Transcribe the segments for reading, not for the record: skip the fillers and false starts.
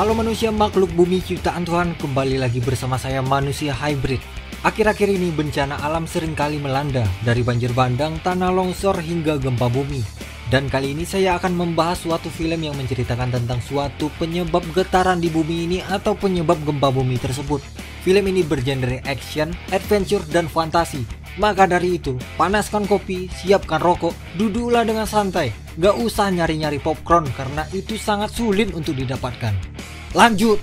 Halo manusia makhluk bumi ciptaan Tuhan, kembali lagi bersama saya manusia hybrid. Akhir-akhir ini bencana alam seringkali melanda, dari banjir bandang, tanah longsor hingga gempa bumi. Dan kali ini saya akan membahas suatu film yang menceritakan tentang suatu penyebab getaran di bumi ini atau penyebab gempa bumi tersebut. Film ini bergenre action, adventure, dan fantasi. Maka dari itu, panaskan kopi, siapkan rokok, duduklah dengan santai. Gak usah nyari-nyari popcorn karena itu sangat sulit untuk didapatkan. Lanjut!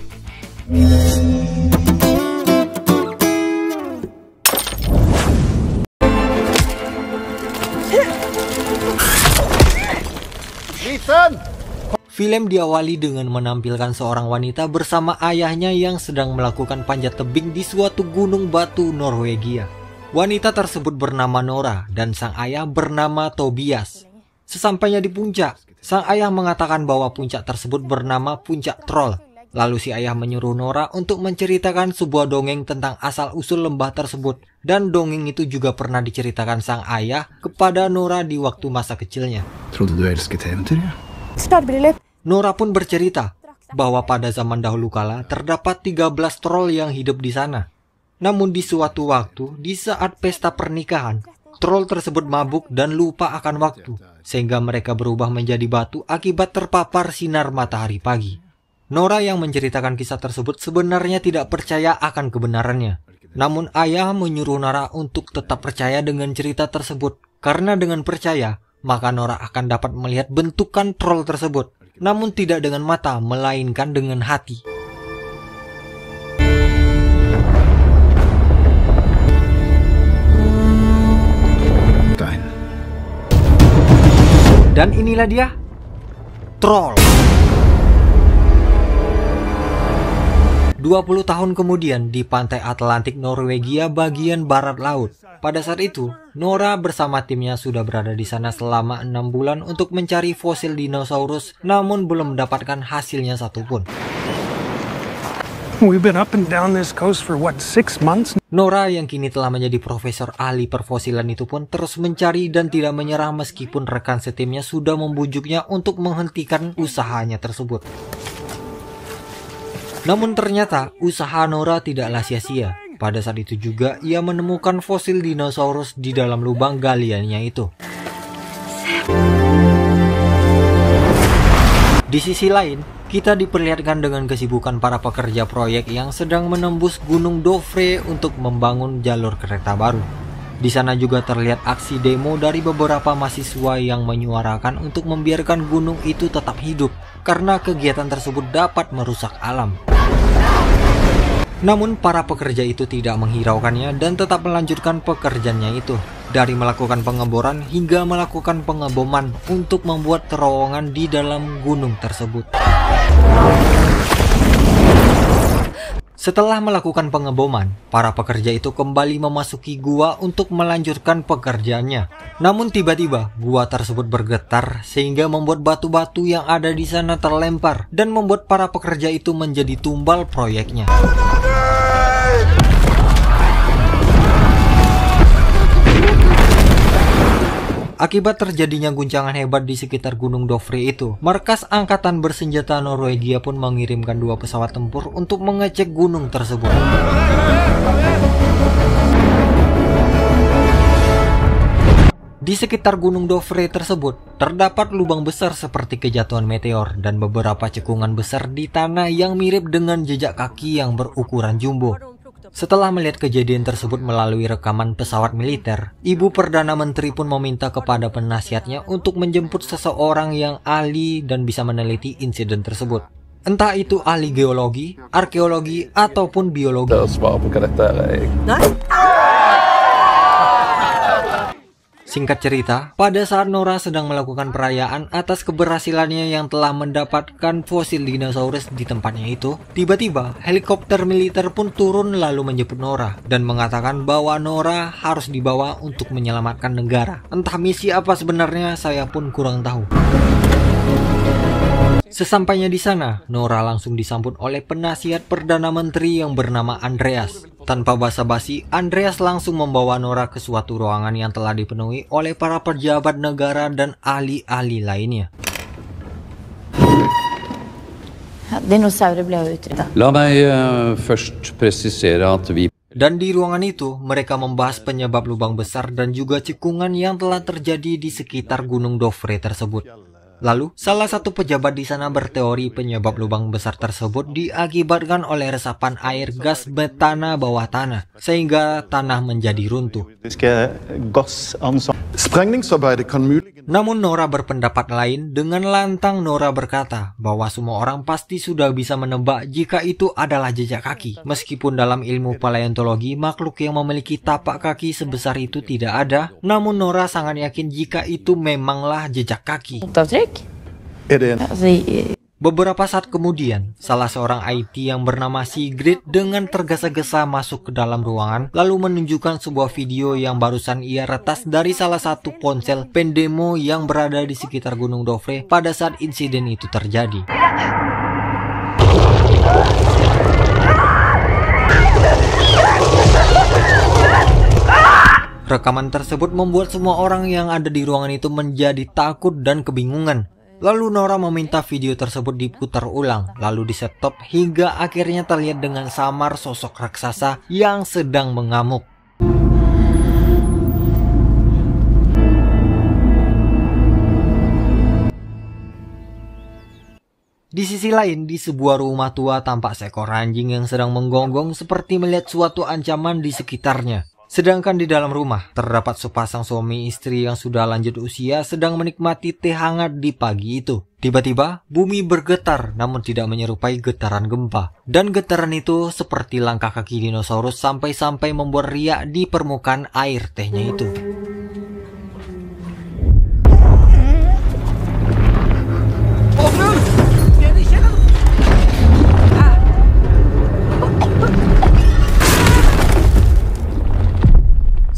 Film diawali dengan menampilkan seorang wanita bersama ayahnya yang sedang melakukan panjat tebing di suatu gunung batu Norwegia. Wanita tersebut bernama Nora dan sang ayah bernama Tobias. Sesampainya di puncak, sang ayah mengatakan bahwa puncak tersebut bernama Puncak Troll. Lalu si ayah menyuruh Nora untuk menceritakan sebuah dongeng tentang asal-usul lembah tersebut. Dan dongeng itu juga pernah diceritakan sang ayah kepada Nora di waktu masa kecilnya. Nora pun bercerita bahwa pada zaman dahulu kala terdapat 13 troll yang hidup di sana. Namun di suatu waktu, di saat pesta pernikahan, troll tersebut mabuk dan lupa akan waktu, sehingga mereka berubah menjadi batu akibat terpapar sinar matahari pagi. Nora yang menceritakan kisah tersebut sebenarnya tidak percaya akan kebenarannya. Namun ayah menyuruh Nora untuk tetap percaya dengan cerita tersebut, karena dengan percaya, maka Nora akan dapat melihat bentukan troll tersebut, namun tidak dengan mata, melainkan dengan hati. Dan inilah dia, troll. 20 tahun kemudian di pantai Atlantik Norwegia bagian barat laut. Pada saat itu, Nora bersama timnya sudah berada di sana selama 6 bulan untuk mencari fosil dinosaurus, namun belum mendapatkan hasilnya satupun. We've been up and down this coast for what, 6 months? Nora yang kini telah menjadi profesor ahli perfosilan itu pun terus mencari dan tidak menyerah meskipun rekan setimnya sudah membujuknya untuk menghentikan usahanya tersebut. Namun ternyata usaha Nora tidaklah sia-sia. Pada saat itu juga ia menemukan fosil dinosaurus di dalam lubang galiannya itu. Di sisi lain, kita diperlihatkan dengan kesibukan para pekerja proyek yang sedang menembus Gunung Dovre untuk membangun jalur kereta baru. Di sana juga terlihat aksi demo dari beberapa mahasiswa yang menyuarakan untuk membiarkan gunung itu tetap hidup karena kegiatan tersebut dapat merusak alam. Namun para pekerja itu tidak menghiraukannya dan tetap melanjutkan pekerjaannya itu, dari melakukan pengeboran hingga melakukan pengeboman untuk membuat terowongan di dalam gunung tersebut. Setelah melakukan pengeboman, para pekerja itu kembali memasuki gua untuk melanjutkan pekerjaannya. Namun tiba-tiba gua tersebut bergetar sehingga membuat batu-batu yang ada di sana terlempar dan membuat para pekerja itu menjadi tumbal proyeknya. Akibat terjadinya guncangan hebat di sekitar Gunung Dovre itu, markas angkatan bersenjata Norwegia pun mengirimkan 2 pesawat tempur untuk mengecek gunung tersebut. Di sekitar Gunung Dovre tersebut, terdapat lubang besar seperti kejatuhan meteor dan beberapa cekungan besar di tanah yang mirip dengan jejak kaki yang berukuran jumbo. Setelah melihat kejadian tersebut melalui rekaman pesawat militer, Ibu Perdana Menteri pun meminta kepada penasihatnya untuk menjemput seseorang yang ahli dan bisa meneliti insiden tersebut. Entah itu ahli geologi, arkeologi, ataupun biologi. Singkat cerita, pada saat Nora sedang melakukan perayaan atas keberhasilannya yang telah mendapatkan fosil dinosaurus di tempatnya itu, tiba-tiba helikopter militer pun turun lalu menjemput Nora dan mengatakan bahwa Nora harus dibawa untuk menyelamatkan negara. Entah misi apa sebenarnya, saya pun kurang tahu. Sesampainya di sana, Nora langsung disambut oleh penasihat Perdana Menteri yang bernama Andreas. Tanpa basa-basi, Andreas langsung membawa Nora ke suatu ruangan yang telah dipenuhi oleh para pejabat negara dan ahli-ahli lainnya. Dinosaurer ble jo utrydda. La meg først presisere at vi Dan di ruangan itu, mereka membahas penyebab lubang besar dan juga cekungan yang telah terjadi di sekitar Gunung Dovre tersebut. Lalu, salah satu pejabat di sana berteori penyebab lubang besar tersebut diakibatkan oleh resapan air gas metana bawah tanah, sehingga tanah menjadi runtuh. Namun Nora berpendapat lain. Dengan lantang Nora berkata bahwa semua orang pasti sudah bisa menebak jika itu adalah jejak kaki. Meskipun dalam ilmu paleontologi makhluk yang memiliki tapak kaki sebesar itu tidak ada, namun Nora sangat yakin jika itu memanglah jejak kaki. Beberapa saat kemudian, salah seorang IT yang bernama Sigrid dengan tergesa-gesa masuk ke dalam ruangan, lalu menunjukkan sebuah video yang barusan ia retas dari salah satu ponsel pendemo yang berada di sekitar Gunung Dovre pada saat insiden itu terjadi. Rekaman tersebut membuat semua orang yang ada di ruangan itu menjadi takut dan kebingungan. Lalu Nora meminta video tersebut diputar ulang, lalu di-stop hingga akhirnya terlihat dengan samar sosok raksasa yang sedang mengamuk. Di sisi lain, di sebuah rumah tua tampak seekor anjing yang sedang menggonggong seperti melihat suatu ancaman di sekitarnya. Sedangkan di dalam rumah, terdapat sepasang suami istri yang sudah lanjut usia sedang menikmati teh hangat di pagi itu. Tiba-tiba, bumi bergetar namun tidak menyerupai getaran gempa. Dan getaran itu seperti langkah kaki dinosaurus sampai-sampai membuat riak di permukaan air tehnya itu.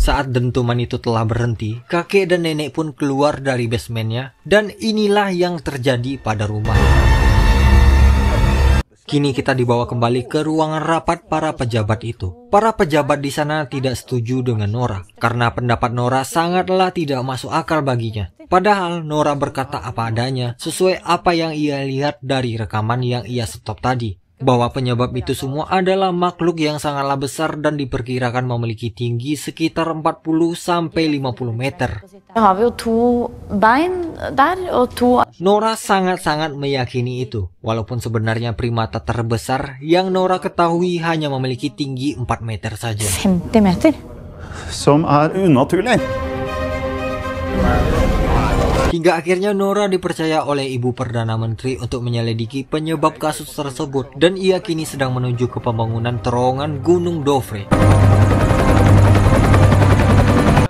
Saat dentuman itu telah berhenti, kakek dan nenek pun keluar dari basementnya, dan inilah yang terjadi pada rumah. Kini kita dibawa kembali ke ruangan rapat para pejabat itu. Para pejabat di sana tidak setuju dengan Nora, karena pendapat Nora sangatlah tidak masuk akal baginya. Padahal Nora berkata apa adanya, sesuai apa yang ia lihat dari rekaman yang ia stop tadi. Bahwa penyebab itu semua adalah makhluk yang sangatlah besar dan diperkirakan memiliki tinggi sekitar 40-50 meter. Nora sangat-sangat meyakini itu, walaupun sebenarnya primata terbesar yang Nora ketahui hanya memiliki tinggi 4 meter saja. 50 meter? Som unaturlig. Hingga akhirnya Nora dipercaya oleh Ibu Perdana Menteri untuk menyelidiki penyebab kasus tersebut, dan ia kini sedang menuju ke pembangunan terowongan Gunung Dovre.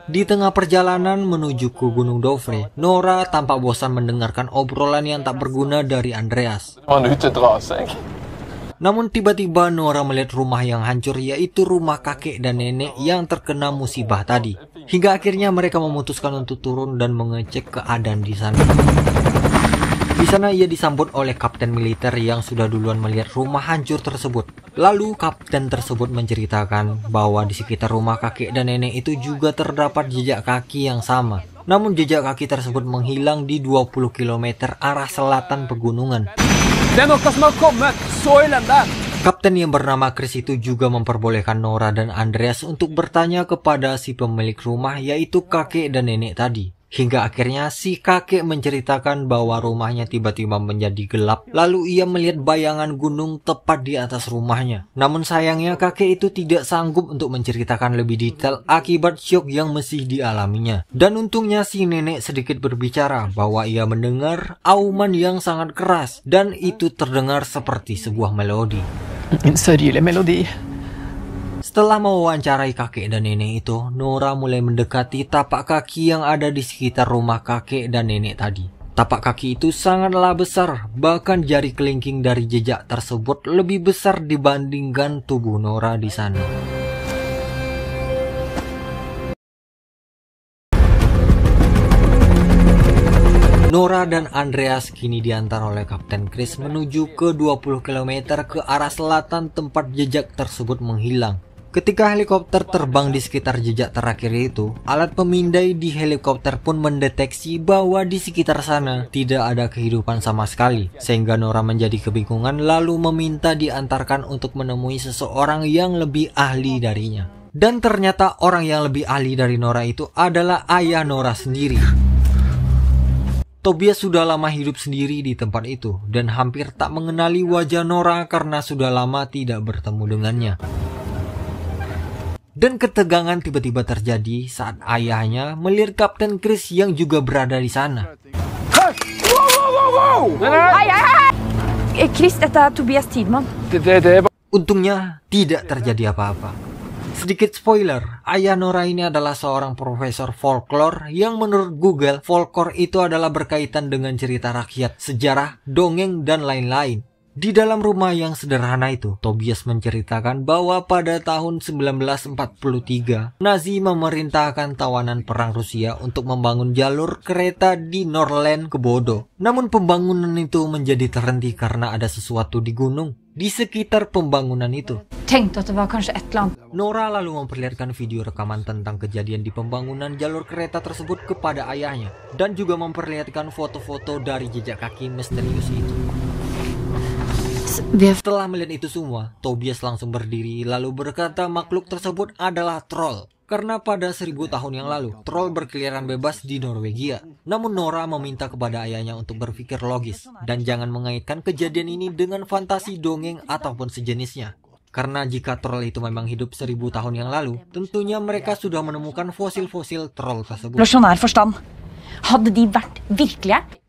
Di tengah perjalanan menuju ke Gunung Dovre, Nora tampak bosan mendengarkan obrolan yang tak berguna dari Andreas. Namun tiba-tiba Nora melihat rumah yang hancur, yaitu rumah kakek dan nenek yang terkena musibah tadi. Hingga akhirnya mereka memutuskan untuk turun dan mengecek keadaan di sana. Di sana ia disambut oleh kapten militer yang sudah duluan melihat rumah hancur tersebut. Lalu kapten tersebut menceritakan bahwa di sekitar rumah kakek dan nenek itu juga terdapat jejak kaki yang sama. Namun jejak kaki tersebut menghilang di 20 km arah selatan pegunungan. Kapten yang bernama Chris itu juga memperbolehkan Nora dan Andreas untuk bertanya kepada si pemilik rumah, yaitu kakek dan nenek tadi. Hingga akhirnya si kakek menceritakan bahwa rumahnya tiba-tiba menjadi gelap, lalu ia melihat bayangan gunung tepat di atas rumahnya. Namun sayangnya kakek itu tidak sanggup untuk menceritakan lebih detail akibat syok yang masih dialaminya. Dan untungnya si nenek sedikit berbicara bahwa ia mendengar auman yang sangat keras, dan itu terdengar seperti sebuah melodi. Melodi. Setelah mewawancarai kakek dan nenek itu, Nora mulai mendekati tapak kaki yang ada di sekitar rumah kakek dan nenek tadi. Tapak kaki itu sangatlah besar, bahkan jari kelingking dari jejak tersebut lebih besar dibandingkan tubuh Nora di sana. Nora dan Andreas kini diantar oleh Kapten Chris menuju ke 20 km ke arah selatan tempat jejak tersebut menghilang. Ketika helikopter terbang di sekitar jejak terakhir itu, alat pemindai di helikopter pun mendeteksi bahwa di sekitar sana tidak ada kehidupan sama sekali. Sehingga Nora menjadi kebingungan lalu meminta diantarkan untuk menemui seseorang yang lebih ahli darinya. Dan ternyata orang yang lebih ahli dari Nora itu adalah ayah Nora sendiri. Tobias sudah lama hidup sendiri di tempat itu dan hampir tak mengenali wajah Nora karena sudah lama tidak bertemu dengannya. Dan ketegangan tiba-tiba terjadi saat ayahnya melihat Kapten Chris yang juga berada di sana. Chris, dette er Tobias Tidman. Untungnya tidak terjadi apa-apa. Sedikit spoiler, ayah Nora ini adalah seorang profesor folklore yang menurut Google, folklore itu adalah berkaitan dengan cerita rakyat, sejarah, dongeng, dan lain-lain. Di dalam rumah yang sederhana itu, Tobias menceritakan bahwa pada tahun 1943, Nazi memerintahkan tawanan perang Rusia untuk membangun jalur kereta di Norrland ke Bodo. Namun pembangunan itu menjadi terhenti karena ada sesuatu di gunung di sekitar pembangunan itu. Nora lalu memperlihatkan video rekaman tentang kejadian di pembangunan jalur kereta tersebut kepada ayahnya dan juga memperlihatkan foto-foto dari jejak kaki misterius itu. Setelah melihat itu semua, Tobias langsung berdiri lalu berkata makhluk tersebut adalah troll. Karena pada 1000 tahun yang lalu, troll berkeliaran bebas di Norwegia. Namun Nora meminta kepada ayahnya untuk berpikir logis dan jangan mengaitkan kejadian ini dengan fantasi dongeng ataupun sejenisnya. Karena jika troll itu memang hidup 1000 tahun yang lalu, tentunya mereka sudah menemukan fosil-fosil troll tersebut. Hadde de vært virkelige?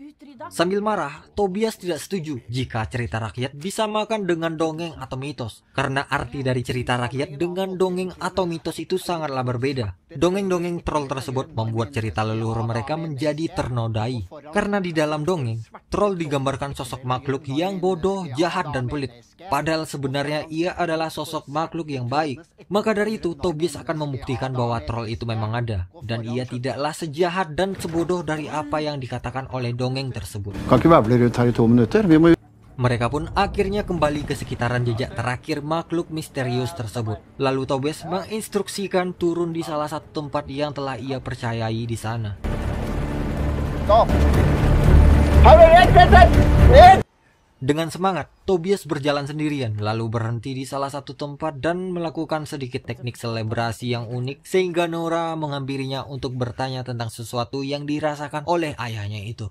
Sambil marah, Tobias tidak setuju jika cerita rakyat disamakan dengan dongeng atau mitos. Karena arti dari cerita rakyat dengan dongeng atau mitos itu sangatlah berbeda. Dongeng-dongeng troll tersebut membuat cerita leluhur mereka menjadi ternodai. Karena di dalam dongeng, troll digambarkan sosok makhluk yang bodoh, jahat, dan pelit. Padahal sebenarnya ia adalah sosok makhluk yang baik. Maka dari itu, Tobias akan membuktikan bahwa troll itu memang ada. Dan ia tidaklah sejahat dan sebodoh dari apa yang dikatakan oleh dongeng tersebut. Mereka pun akhirnya kembali ke sekitaran jejak terakhir makhluk misterius tersebut. Lalu Tobias menginstruksikan turun di salah satu tempat yang telah ia percayai di sana. Dengan semangat, Tobias berjalan sendirian lalu berhenti di salah satu tempat dan melakukan sedikit teknik selebrasi yang unik sehingga Nora menghampirinya untuk bertanya tentang sesuatu yang dirasakan oleh ayahnya itu.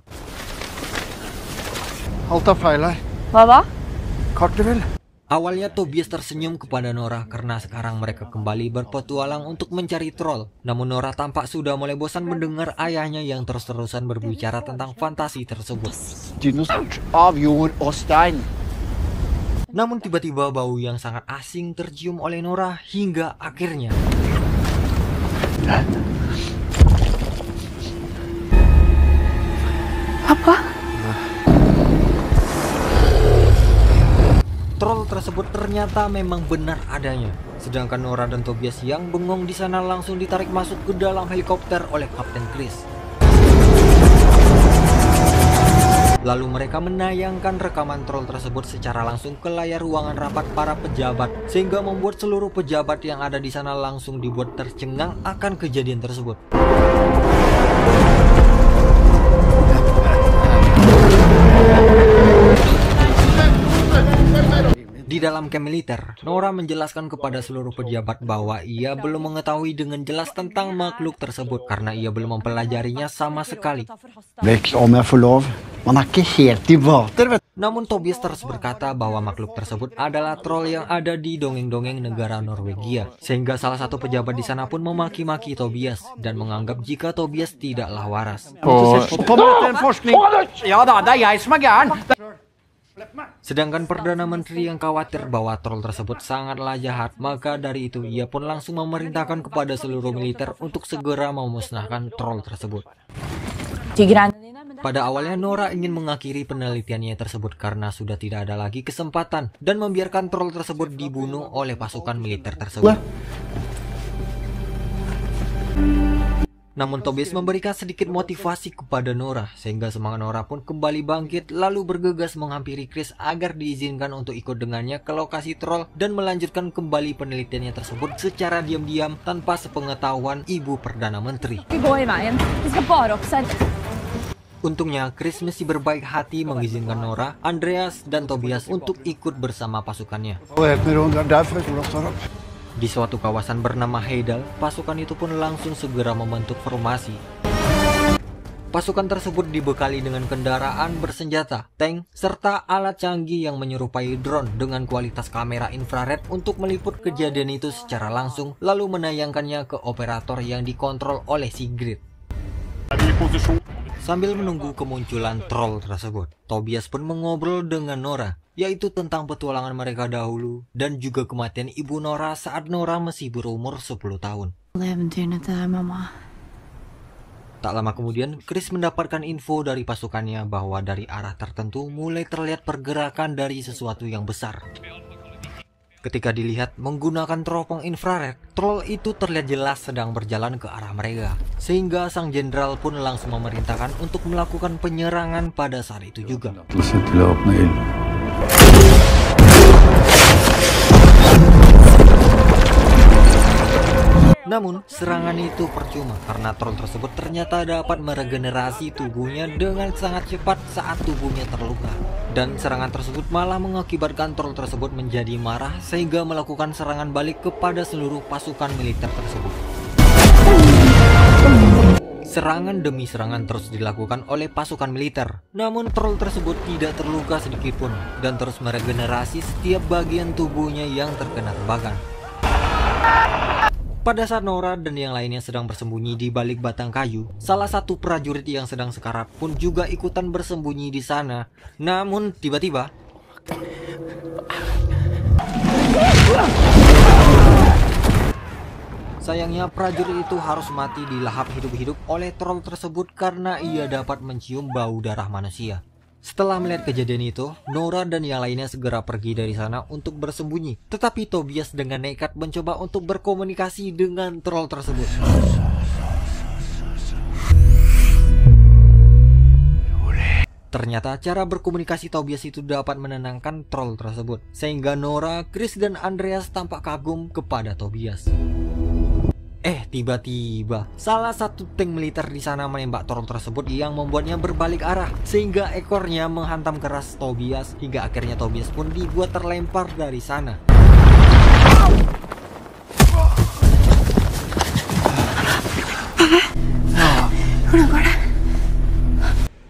Awalnya Tobias tersenyum kepada Nora karena sekarang mereka kembali berpetualang untuk mencari troll. Namun Nora tampak sudah mulai bosan mendengar ayahnya yang terus-terusan berbicara tentang fantasi tersebut. Namun tiba-tiba bau yang sangat asing tercium oleh Nora hingga akhirnya troll tersebut ternyata memang benar adanya. Sedangkan Nora dan Tobias yang bengong di sana langsung ditarik masuk ke dalam helikopter oleh Kapten Chris. Lalu mereka menayangkan rekaman troll tersebut secara langsung ke layar ruangan rapat para pejabat, sehingga membuat seluruh pejabat yang ada di sana langsung dibuat tercengang akan kejadian tersebut. Di dalam camp militer, Nora menjelaskan kepada seluruh pejabat bahwa ia belum mengetahui dengan jelas tentang makhluk tersebut karena ia belum mempelajarinya sama sekali. Namun Tobias terus berkata bahwa makhluk tersebut adalah troll yang ada di dongeng-dongeng negara Norwegia. Sehingga salah satu pejabat di sana pun memaki-maki Tobias dan menganggap jika Tobias tidaklah waras. Sedangkan Perdana Menteri yang khawatir bahwa troll tersebut sangatlah jahat, maka dari itu ia pun langsung memerintahkan kepada seluruh militer untuk segera memusnahkan troll tersebut. Pada awalnya Nora ingin mengakhiri penelitiannya tersebut karena sudah tidak ada lagi kesempatan dan membiarkan troll tersebut dibunuh oleh pasukan militer tersebut. Namun Tobias memberikan sedikit motivasi kepada Nora, sehingga semangat Nora pun kembali bangkit, lalu bergegas menghampiri Chris agar diizinkan untuk ikut dengannya ke lokasi troll dan melanjutkan kembali penelitiannya tersebut secara diam-diam tanpa sepengetahuan Ibu Perdana Menteri. Untungnya Chris masih berbaik hati mengizinkan Nora, Andreas, dan Tobias untuk ikut bersama pasukannya. Di suatu kawasan bernama Heidal, pasukan itu pun langsung segera membentuk formasi. Pasukan tersebut dibekali dengan kendaraan bersenjata, tank, serta alat canggih yang menyerupai drone dengan kualitas kamera infrared untuk meliput kejadian itu secara langsung, lalu menayangkannya ke operator yang dikontrol oleh Sigrid. Sambil menunggu kemunculan troll tersebut, Tobias pun mengobrol dengan Nora, yaitu tentang petualangan mereka dahulu dan juga kematian ibu Nora saat Nora masih berumur 10 tahun. Tak lama kemudian, Chris mendapatkan info dari pasukannya bahwa dari arah tertentu mulai terlihat pergerakan dari sesuatu yang besar. Ketika dilihat menggunakan teropong infrared, troll itu terlihat jelas sedang berjalan ke arah mereka. Sehingga sang jenderal pun langsung memerintahkan untuk melakukan penyerangan pada saat itu juga. Namun, serangan itu percuma karena troll tersebut ternyata dapat meregenerasi tubuhnya dengan sangat cepat saat tubuhnya terluka. Dan serangan tersebut malah mengakibatkan troll tersebut menjadi marah sehingga melakukan serangan balik kepada seluruh pasukan militer tersebut. Serangan demi serangan terus dilakukan oleh pasukan militer. Namun troll tersebut tidak terluka sedikitpun dan terus meregenerasi setiap bagian tubuhnya yang terkena tebakan. Pada saat Nora dan yang lainnya sedang bersembunyi di balik batang kayu, salah satu prajurit yang sedang sekarat pun juga ikutan bersembunyi di sana. Namun tiba-tiba sayangnya prajurit itu harus mati dilahap hidup-hidup oleh troll tersebut karena ia dapat mencium bau darah manusia. Setelah melihat kejadian itu, Nora dan yang lainnya segera pergi dari sana untuk bersembunyi. Tetapi Tobias dengan nekat mencoba untuk berkomunikasi dengan troll tersebut. Ternyata cara berkomunikasi Tobias itu dapat menenangkan troll tersebut. Sehingga Nora, Chris, dan Andreas tampak kagum kepada Tobias. Tiba-tiba salah satu tank militer di sana menembak troll tersebut yang membuatnya berbalik arah sehingga ekornya menghantam keras Tobias hingga akhirnya Tobias pun dibuat terlempar dari sana.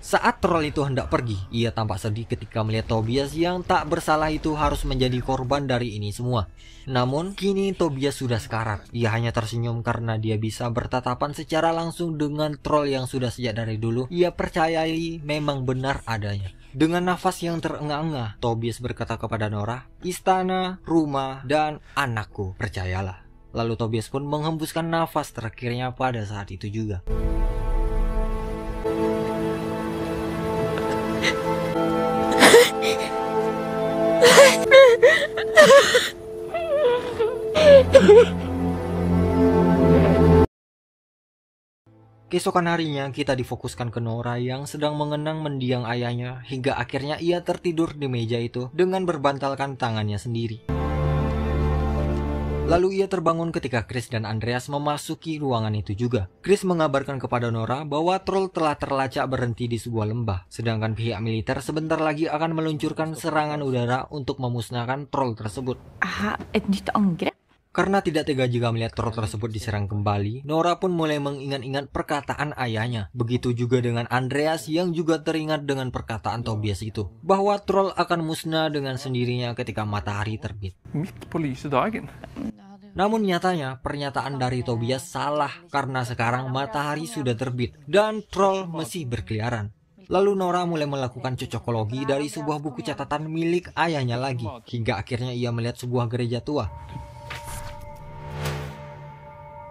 Saat troll itu hendak pergi, ia tampak sedih ketika melihat Tobias yang tak bersalah itu harus menjadi korban dari ini semua. Namun, kini Tobias sudah sekarat. Ia hanya tersenyum karena dia bisa bertatapan secara langsung dengan troll yang sudah sejak dari dulu ia percayai memang benar adanya. Dengan nafas yang terengah-engah, Tobias berkata kepada Nora, "Istana, rumah, dan anakku, percayalah." Lalu Tobias pun menghembuskan nafas terakhirnya pada saat itu juga. Keesokan harinya kita difokuskan ke Nora yang sedang mengenang mendiang ayahnya hingga akhirnya ia tertidur di meja itu dengan berbantalkan tangannya sendiri. Lalu ia terbangun ketika Chris dan Andreas memasuki ruangan itu juga. Chris mengabarkan kepada Nora bahwa troll telah terlacak berhenti di sebuah lembah, sedangkan pihak militer sebentar lagi akan meluncurkan serangan udara untuk memusnahkan troll tersebut. Et nytt angrep? Karena tidak tega jika melihat troll tersebut diserang kembali, Nora pun mulai mengingat-ingat perkataan ayahnya. Begitu juga dengan Andreas yang juga teringat dengan perkataan Tobias itu, bahwa troll akan musnah dengan sendirinya ketika matahari terbit. Mitt på lysedagen. Namun nyatanya pernyataan dari Tobias salah karena sekarang matahari sudah terbit dan troll masih berkeliaran. Lalu Nora mulai melakukan cocokologi dari sebuah buku catatan milik ayahnya lagi, hingga akhirnya ia melihat sebuah gereja tua.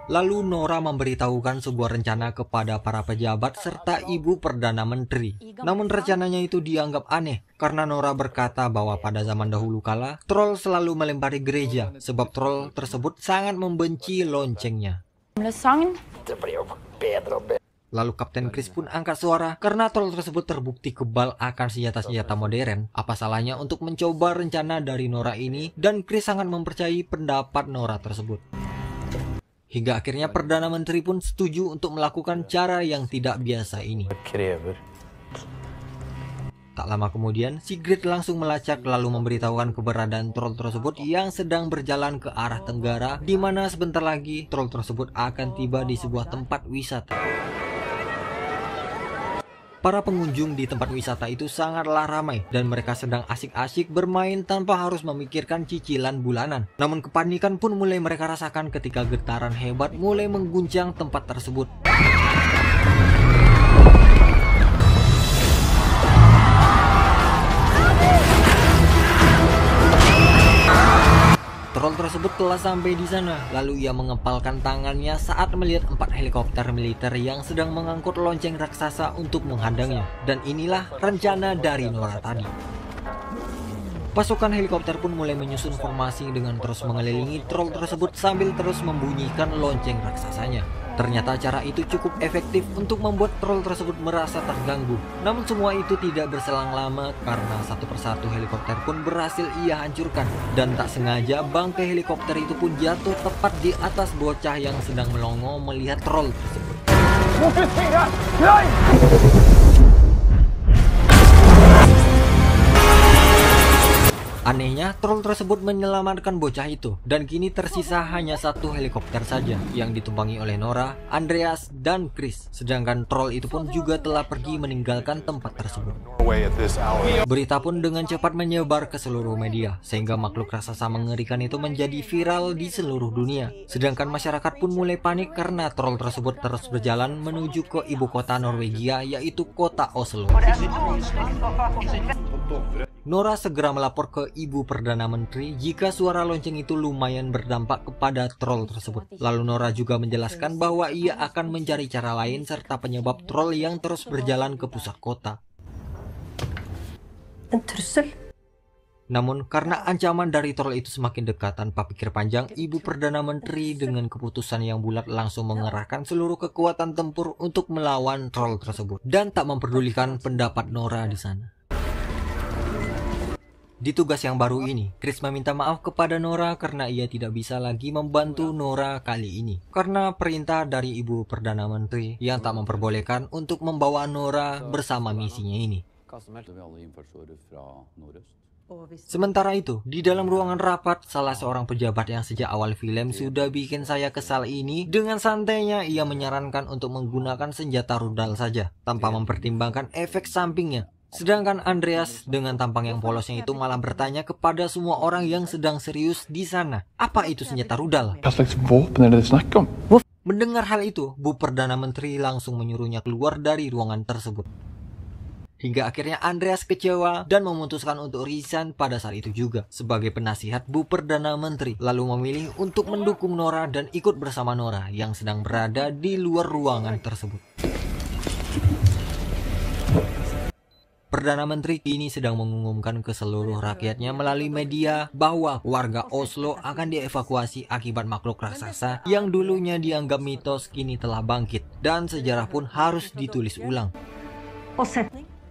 Lalu Nora memberitahukan sebuah rencana kepada para pejabat serta Ibu Perdana Menteri. Namun rencananya itu dianggap aneh karena Nora berkata bahwa pada zaman dahulu kala troll selalu melempari gereja sebab troll tersebut sangat membenci loncengnya. Sagn. Lalu Kapten Chris pun angkat suara karena troll tersebut terbukti kebal akan senjata-senjata modern. Apa salahnya untuk mencoba rencana dari Nora ini, dan Chris sangat mempercayai pendapat Nora tersebut. Hingga akhirnya Perdana Menteri pun setuju untuk melakukan cara yang tidak biasa ini. Tak lama kemudian, Sigrid langsung melacak lalu memberitahukan keberadaan troll tersebut yang sedang berjalan ke arah tenggara, di mana sebentar lagi troll tersebut akan tiba di sebuah tempat wisata. Para pengunjung di tempat wisata itu sangatlah ramai dan mereka sedang asik-asik bermain tanpa harus memikirkan cicilan bulanan. Namun kepanikan pun mulai mereka rasakan ketika getaran hebat mulai mengguncang tempat tersebut. Troll tersebut telah sampai di sana, lalu ia mengepalkan tangannya saat melihat 4 helikopter militer yang sedang mengangkut lonceng raksasa untuk menghadangnya. Dan inilah rencana dari Nora tadi. Pasukan helikopter pun mulai menyusun formasi dengan terus mengelilingi troll tersebut sambil terus membunyikan lonceng raksasanya. Ternyata cara itu cukup efektif untuk membuat troll tersebut merasa terganggu. Namun semua itu tidak berselang lama karena satu persatu helikopter pun berhasil ia hancurkan. Dan tak sengaja bangkai helikopter itu pun jatuh tepat di atas bocah yang sedang melongo melihat troll tersebut. Anehnya, troll tersebut menyelamatkan bocah itu, dan kini tersisa hanya satu helikopter saja yang ditumpangi oleh Nora, Andreas, dan Chris. Sedangkan troll itu pun juga telah pergi meninggalkan tempat tersebut. Berita pun dengan cepat menyebar ke seluruh media, sehingga makhluk raksasa mengerikan itu menjadi viral di seluruh dunia. Sedangkan masyarakat pun mulai panik karena troll tersebut terus berjalan menuju ke ibu kota Norwegia, yaitu kota Oslo. Nora segera melapor ke Ibu Perdana Menteri jika suara lonceng itu lumayan berdampak kepada troll tersebut. Lalu Nora juga menjelaskan bahwa ia akan mencari cara lain serta penyebab troll yang terus berjalan ke pusat kota. Namun karena ancaman dari troll itu semakin dekat, tanpa pikir panjang, Ibu Perdana Menteri dengan keputusan yang bulat langsung mengerahkan seluruh kekuatan tempur untuk melawan troll tersebut dan tak memperdulikan pendapat Nora di sana. Di tugas yang baru ini, Chris meminta maaf kepada Nora karena ia tidak bisa lagi membantu Nora kali ini. Karena perintah dari Ibu Perdana Menteri yang tak memperbolehkan untuk membawa Nora bersama misinya ini. Sementara itu, di dalam ruangan rapat, salah seorang pejabat yang sejak awal film sudah bikin saya kesal ini, dengan santainya ia menyarankan untuk menggunakan senjata rudal saja, tanpa mempertimbangkan efek sampingnya. Sedangkan Andreas dengan tampang yang polosnya itu malah bertanya kepada semua orang yang sedang serius di sana, apa itu senjata rudal? Mendengar hal itu, Bu Perdana Menteri langsung menyuruhnya keluar dari ruangan tersebut. Hingga akhirnya Andreas kecewa dan memutuskan untuk resign pada saat itu juga sebagai penasihat Bu Perdana Menteri, lalu memilih untuk mendukung Nora dan ikut bersama Nora yang sedang berada di luar ruangan tersebut. Perdana Menteri kini sedang mengumumkan ke seluruh rakyatnya melalui media bahwa warga Oslo akan dievakuasi akibat makhluk raksasa yang dulunya dianggap mitos kini telah bangkit, dan sejarah pun harus ditulis ulang.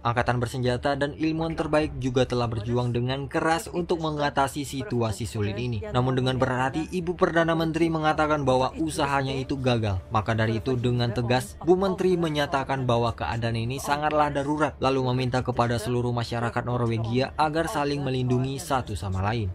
Angkatan bersenjata dan ilmuwan terbaik juga telah berjuang dengan keras untuk mengatasi situasi sulit ini. Namun dengan berhati, Ibu Perdana Menteri mengatakan bahwa usahanya itu gagal. Maka dari itu dengan tegas, Bu Menteri menyatakan bahwa keadaan ini sangatlah darurat, lalu meminta kepada seluruh masyarakat Norwegia agar saling melindungi satu sama lain.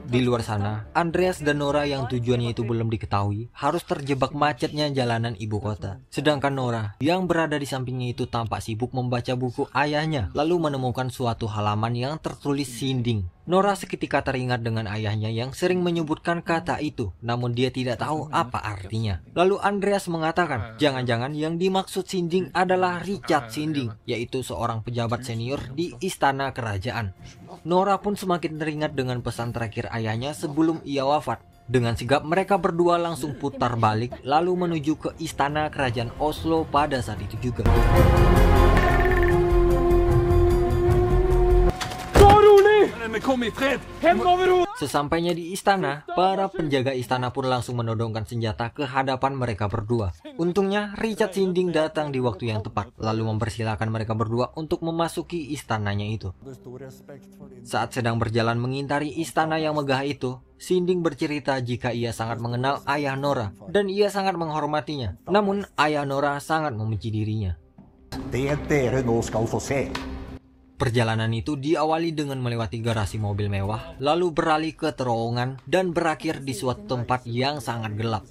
Di luar sana, Andreas dan Nora yang tujuannya itu belum diketahui harus terjebak macetnya jalanan ibu kota. Sedangkan Nora yang berada di sampingnya itu tampak sibuk membaca buku ayahnya, lalu menemukan suatu halaman yang tertulis Sinding. Nora seketika teringat dengan ayahnya yang sering menyebutkan kata itu, namun dia tidak tahu apa artinya. Lalu Andreas mengatakan, jangan-jangan yang dimaksud Sinding adalah Richard Sinding, yaitu seorang pejabat senior di istana kerajaan. Nora pun semakin teringat dengan pesan terakhir ayahnya sebelum ia wafat. Dengan sigap mereka berdua langsung putar balik lalu menuju ke istana kerajaan Oslo pada saat itu juga. Sesampainya di istana, para penjaga istana pun langsung menodongkan senjata ke hadapan mereka berdua. Untungnya Richard Sinding datang di waktu yang tepat, lalu mempersilahkan mereka berdua untuk memasuki istananya itu. Saat sedang berjalan mengintari istana yang megah itu, Sinding bercerita jika ia sangat mengenal ayah Nora dan ia sangat menghormatinya. Namun ayah Nora sangat membenci dirinya. Perjalanan itu diawali dengan melewati garasi mobil mewah, lalu beralih ke terowongan dan berakhir di suatu tempat yang sangat gelap.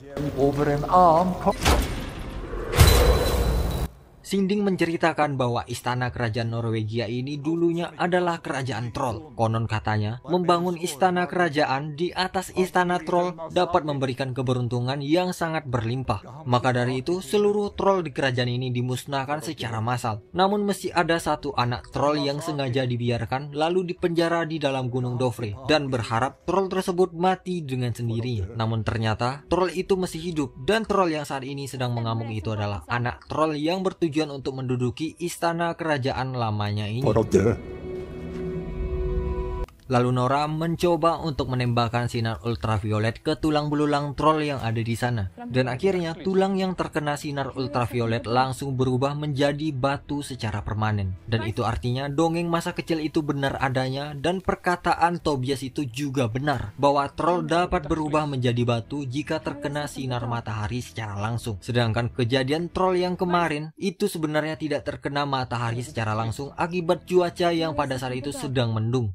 Sinding menceritakan bahwa istana kerajaan Norwegia ini dulunya adalah kerajaan troll. Konon katanya, membangun istana kerajaan di atas istana troll dapat memberikan keberuntungan yang sangat berlimpah. Maka dari itu, seluruh troll di kerajaan ini dimusnahkan secara massal. Namun mesti ada satu anak troll yang sengaja dibiarkan lalu dipenjara di dalam Gunung Dovre dan berharap troll tersebut mati dengan sendirinya. Namun ternyata troll itu masih hidup dan troll yang saat ini sedang mengamuk itu adalah anak troll yang bertujuan untuk menduduki istana kerajaan lamanya ini. Lalu Nora mencoba untuk menembakkan sinar ultraviolet ke tulang belulang troll yang ada di sana. Dan akhirnya tulang yang terkena sinar ultraviolet langsung berubah menjadi batu secara permanen. Dan itu artinya dongeng masa kecil itu benar adanya dan perkataan Tobias itu juga benar. Bahwa troll dapat berubah menjadi batu jika terkena sinar matahari secara langsung. Sedangkan kejadian troll yang kemarin itu sebenarnya tidak terkena matahari secara langsung akibat cuaca yang pada saat itu sedang mendung.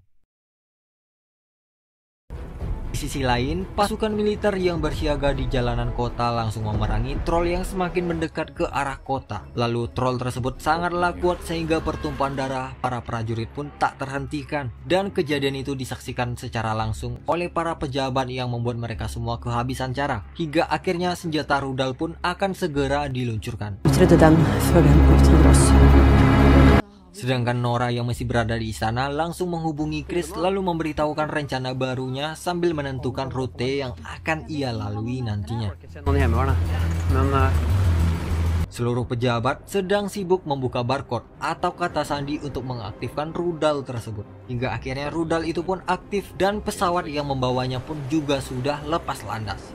Di sisi lain, pasukan militer yang bersiaga di jalanan kota langsung memerangi troll yang semakin mendekat ke arah kota. Lalu troll tersebut sangatlah kuat sehingga pertumpahan darah para prajurit pun tak terhentikan. Dan kejadian itu disaksikan secara langsung oleh para pejabat yang membuat mereka semua kehabisan cara. Hingga akhirnya senjata rudal pun akan segera diluncurkan. Sedangkan Nora yang masih berada di istana langsung menghubungi Chris lalu memberitahukan rencana barunya sambil menentukan rute yang akan ia lalui nantinya. Seluruh pejabat sedang sibuk membuka barcode atau kata sandi untuk mengaktifkan rudal tersebut. Hingga akhirnya rudal itu pun aktif dan pesawat yang membawanya pun juga sudah lepas landas.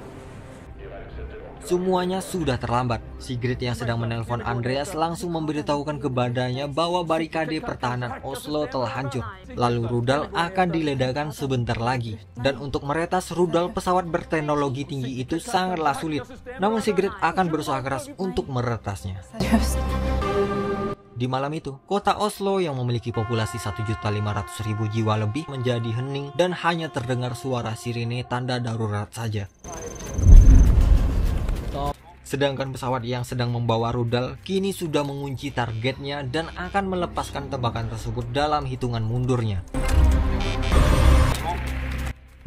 Semuanya sudah terlambat. Sigrid yang sedang menelpon Andreas langsung memberitahukan kepadanya bahwa barikade pertahanan Oslo telah hancur. Lalu rudal akan diledakkan sebentar lagi. Dan untuk meretas rudal pesawat berteknologi tinggi itu sangatlah sulit. Namun Sigrid akan berusaha keras untuk meretasnya. Di malam itu, kota Oslo yang memiliki populasi 1.500.000 jiwa lebih menjadi hening dan hanya terdengar suara sirine tanda darurat saja. Sedangkan pesawat yang sedang membawa rudal kini sudah mengunci targetnya dan akan melepaskan tembakan tersebut dalam hitungan mundurnya.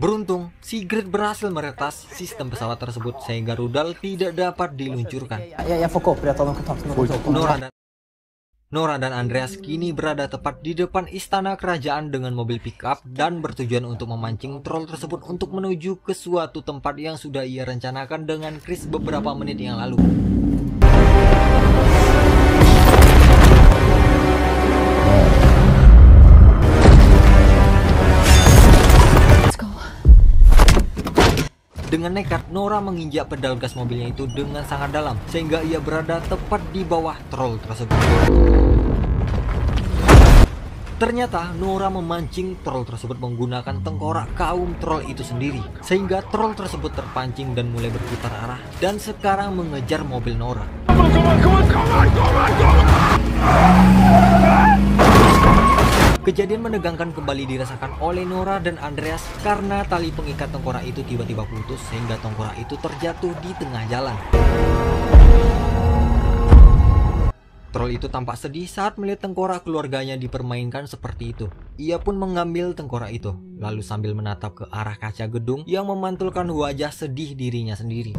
Beruntung, Sigrid berhasil meretas sistem pesawat tersebut sehingga rudal tidak dapat diluncurkan. Nora dan Andreas kini berada tepat di depan istana kerajaan dengan mobil pickup dan bertujuan untuk memancing troll tersebut untuk menuju ke suatu tempat yang sudah ia rencanakan dengan Chris beberapa menit yang lalu. Dengan nekat, Nora menginjak pedal gas mobilnya itu dengan sangat dalam, sehingga ia berada tepat di bawah troll tersebut. Ternyata Nora memancing troll tersebut menggunakan tengkorak kaum troll itu sendiri, sehingga troll tersebut terpancing dan mulai berputar arah dan sekarang mengejar mobil Nora. Kejadian menegangkan kembali dirasakan oleh Nora dan Andreas karena tali pengikat tengkorak itu tiba-tiba putus sehingga tengkorak itu terjatuh di tengah jalan. Troll itu tampak sedih saat melihat tengkorak keluarganya dipermainkan seperti itu. Ia pun mengambil tengkorak itu, lalu sambil menatap ke arah kaca gedung yang memantulkan wajah sedih dirinya sendiri.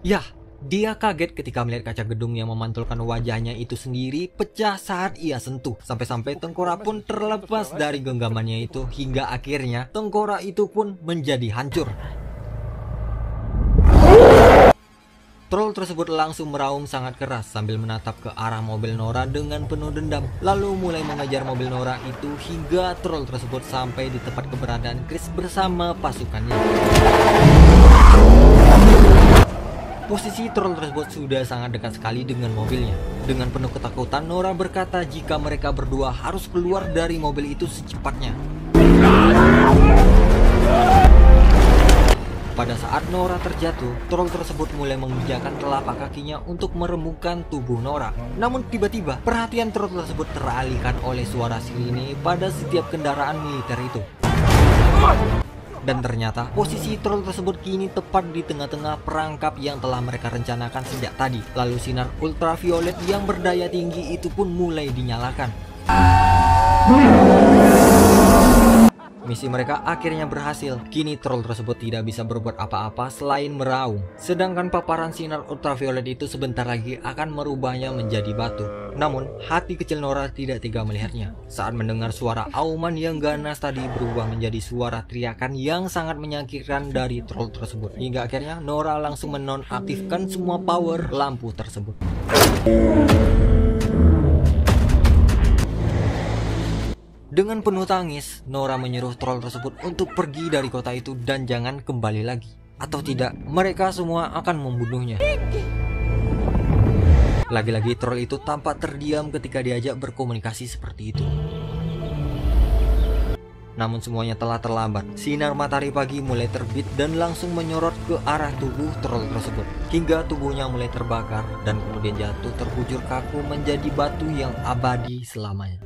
Yah! Dia kaget ketika melihat kaca gedung yang memantulkan wajahnya itu sendiri pecah saat ia sentuh. Sampai-sampai tengkorak pun terlepas dari genggamannya itu hingga akhirnya tengkorak itu pun menjadi hancur. Troll tersebut langsung meraung sangat keras sambil menatap ke arah mobil Nora dengan penuh dendam. Lalu mulai mengejar mobil Nora itu hingga troll tersebut sampai di tempat keberadaan Chris bersama pasukannya. Posisi troll tersebut sudah sangat dekat sekali dengan mobilnya. Dengan penuh ketakutan, Nora berkata jika mereka berdua harus keluar dari mobil itu secepatnya. Pada saat Nora terjatuh, troll tersebut mulai menginjakan telapak kakinya untuk meremukkan tubuh Nora. Namun tiba-tiba, perhatian troll tersebut teralihkan oleh suara sirine pada setiap kendaraan militer itu. Dan ternyata, posisi troll tersebut kini tepat di tengah-tengah perangkap yang telah mereka rencanakan sejak tadi. Lalu sinar ultraviolet yang berdaya tinggi itu pun mulai dinyalakan. Misi mereka akhirnya berhasil. Kini troll tersebut tidak bisa berbuat apa-apa selain meraung. Sedangkan paparan sinar ultraviolet itu sebentar lagi akan merubahnya menjadi batu. Namun, hati kecil Nora tidak tega melihatnya. Saat mendengar suara auman yang ganas tadi berubah menjadi suara teriakan yang sangat menyakitkan dari troll tersebut. Hingga akhirnya Nora langsung menonaktifkan semua power lampu tersebut. Dengan penuh tangis, Nora menyuruh troll tersebut untuk pergi dari kota itu dan jangan kembali lagi. Atau tidak, mereka semua akan membunuhnya. Lagi-lagi troll itu tampak terdiam ketika diajak berkomunikasi seperti itu. Namun semuanya telah terlambat. Sinar matahari pagi mulai terbit dan langsung menyorot ke arah tubuh troll tersebut. Hingga tubuhnya mulai terbakar dan kemudian jatuh terbujur kaku menjadi batu yang abadi selamanya.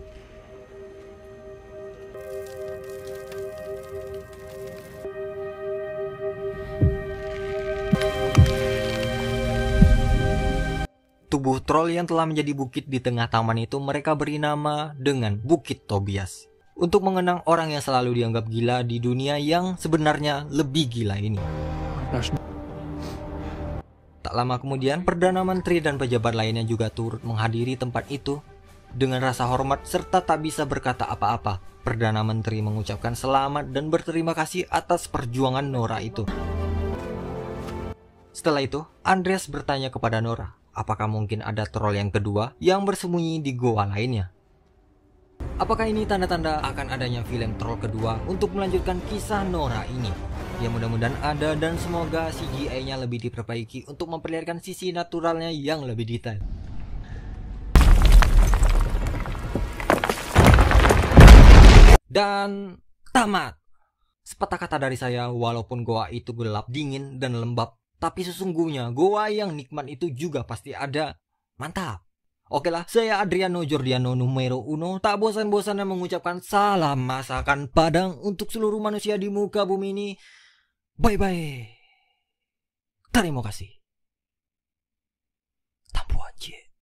Tubuh troll yang telah menjadi bukit di tengah taman itu mereka beri nama dengan Bukit Tobias. Untuk mengenang orang yang selalu dianggap gila di dunia yang sebenarnya lebih gila ini. Tak lama kemudian, Perdana Menteri dan pejabat lainnya juga turut menghadiri tempat itu. Dengan rasa hormat serta tak bisa berkata apa-apa, Perdana Menteri mengucapkan selamat dan berterima kasih atas perjuangan Nora itu. Setelah itu, Andreas bertanya kepada Nora, apakah mungkin ada troll yang kedua yang bersembunyi di goa lainnya? Apakah ini tanda-tanda akan adanya film troll kedua untuk melanjutkan kisah Nora ini? Ya mudah-mudahan ada dan semoga CGI-nya lebih diperbaiki untuk memperlihatkan sisi naturalnya yang lebih detail. Dan tamat. Sepatah kata dari saya, walaupun goa itu gelap, dingin, dan lembab, tapi sesungguhnya goa yang nikmat itu juga pasti ada. Mantap. Oke lah, saya Adriano Jordiano numero 1. Tak bosan-bosannya mengucapkan salam masakan Padang untuk seluruh manusia di muka bumi ini. Bye-bye. Terima kasih. Tampu aja.